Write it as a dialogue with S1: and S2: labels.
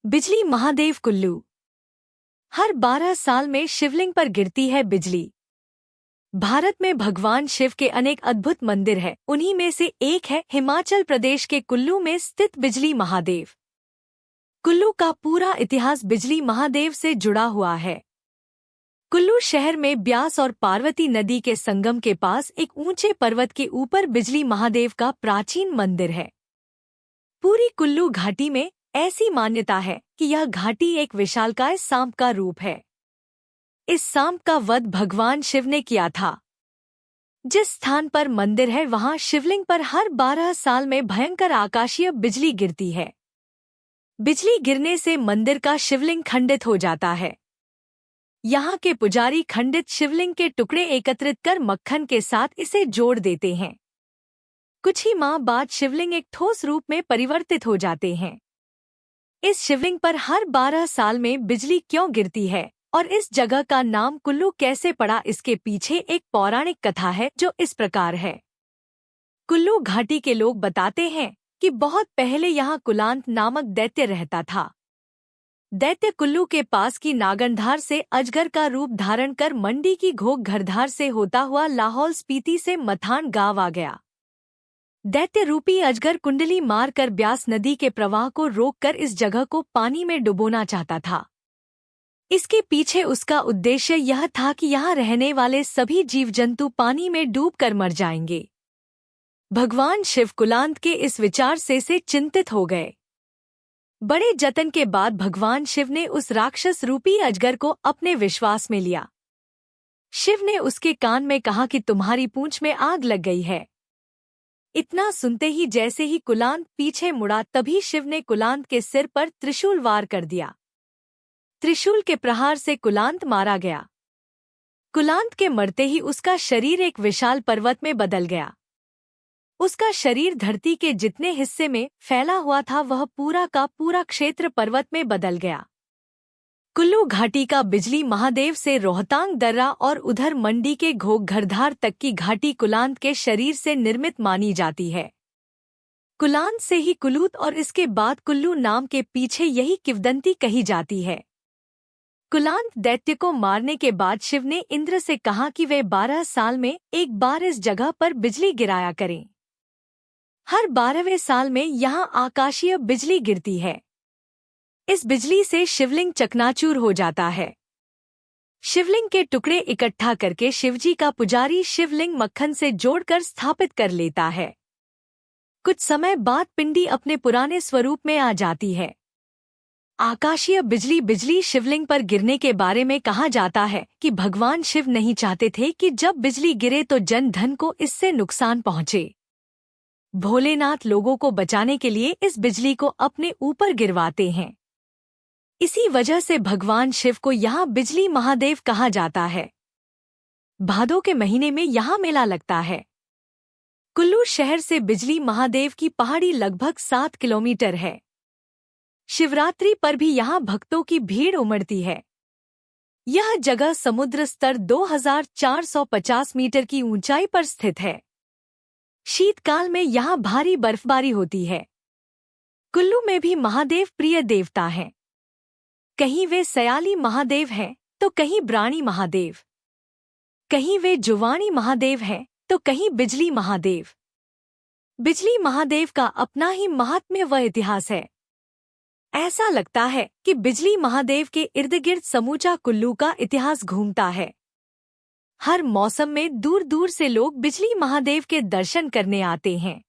S1: बिजली महादेव कुल्लू। हर 12 साल में शिवलिंग पर गिरती है बिजली। भारत में भगवान शिव के अनेक अद्भुत मंदिर हैं। उन्हीं में से एक है हिमाचल प्रदेश के कुल्लू में स्थित बिजली महादेव। कुल्लू का पूरा इतिहास बिजली महादेव से जुड़ा हुआ है। कुल्लू शहर में ब्यास और पार्वती नदी के संगम के पास एक ऊंचे पर्वत के ऊपर बिजली महादेव का प्राचीन मंदिर है। पूरी कुल्लू घाटी में ऐसी मान्यता है कि यह घाटी एक विशालकाय सांप का रूप है। इस सांप का वध भगवान शिव ने किया था। जिस स्थान पर मंदिर है वहां शिवलिंग पर हर 12 साल में भयंकर आकाशीय बिजली गिरती है। बिजली गिरने से मंदिर का शिवलिंग खंडित हो जाता है। यहाँ के पुजारी खंडित शिवलिंग के टुकड़े एकत्रित कर मक्खन के साथ इसे जोड़ देते हैं। कुछ ही माह बाद शिवलिंग एक ठोस रूप में परिवर्तित हो जाते हैं। इस शिवलिंग पर हर 12 साल में बिजली क्यों गिरती है और इस जगह का नाम कुल्लू कैसे पड़ा, इसके पीछे एक पौराणिक कथा है जो इस प्रकार है। कुल्लू घाटी के लोग बताते हैं कि बहुत पहले यहाँ कुलांत नामक दैत्य रहता था। दैत्य कुल्लू के पास की नागनधार से अजगर का रूप धारण कर मंडी की घोघरधार से होता हुआ लाहौल स्पीति से मथान गांव आ गया। दैत्य रूपी अजगर कुंडली मारकर ब्यास नदी के प्रवाह को रोककर इस जगह को पानी में डुबोना चाहता था। इसके पीछे उसका उद्देश्य यह था कि यहाँ रहने वाले सभी जीव जंतु पानी में डूबकर मर जाएंगे। भगवान शिव कुलांत के इस विचार से चिंतित हो गए। बड़े जतन के बाद भगवान शिव ने उस राक्षस रूपी अजगर को अपने विश्वास में लिया। शिव ने उसके कान में कहा कि तुम्हारी पूंछ में आग लग गई है। इतना सुनते ही जैसे ही कुलांत पीछे मुड़ा तभी शिव ने कुलांत के सिर पर त्रिशूल वार कर दिया। त्रिशूल के प्रहार से कुलांत मारा गया। कुलांत के मरते ही उसका शरीर एक विशाल पर्वत में बदल गया। उसका शरीर धरती के जितने हिस्से में फैला हुआ था वह पूरा का पूरा क्षेत्र पर्वत में बदल गया। कुल्लू घाटी का बिजली महादेव से रोहतांग दर्रा और उधर मंडी के घोघरधार तक की घाटी कुलांत के शरीर से निर्मित मानी जाती है। कुलांत से ही कुलूत और इसके बाद कुल्लू नाम के पीछे यही किंवदंती कही जाती है। कुलांत दैत्य को मारने के बाद शिव ने इंद्र से कहा कि वे 12 साल में एक बार इस जगह पर बिजली गिराया करें। हर 12वें साल में यहाँ आकाशीय बिजली गिरती है। इस बिजली से शिवलिंग चकनाचूर हो जाता है। शिवलिंग के टुकड़े इकट्ठा करके शिवजी का पुजारी शिवलिंग मक्खन से जोड़कर स्थापित कर लेता है। कुछ समय बाद पिंडी अपने पुराने स्वरूप में आ जाती है। आकाशीय बिजली शिवलिंग पर गिरने के बारे में कहा जाता है कि भगवान शिव नहीं चाहते थे कि जब बिजली गिरे तो जन धन को इससे नुकसान पहुंचे। भोलेनाथ लोगों को बचाने के लिए इस बिजली को अपने ऊपर गिरवाते हैं। इसी वजह से भगवान शिव को यहाँ बिजली महादेव कहा जाता है। भादों के महीने में यहाँ मेला लगता है। कुल्लू शहर से बिजली महादेव की पहाड़ी लगभग 7 किलोमीटर है। शिवरात्रि पर भी यहाँ भक्तों की भीड़ उमड़ती है। यह जगह समुद्र स्तर 2450 मीटर की ऊंचाई पर स्थित है। शीतकाल में यहाँ भारी बर्फबारी होती है। कुल्लू में भी महादेव प्रिय देवता हैं। कहीं वे सयाली महादेव हैं तो कहीं ब्राणी महादेव, कहीं वे जुवानी महादेव हैं तो कहीं बिजली महादेव। बिजली महादेव का अपना ही महात्म्य व इतिहास है। ऐसा लगता है कि बिजली महादेव के इर्द गिर्द समूचा कुल्लू का इतिहास घूमता है। हर मौसम में दूर दूर से लोग बिजली महादेव के दर्शन करने आते हैं।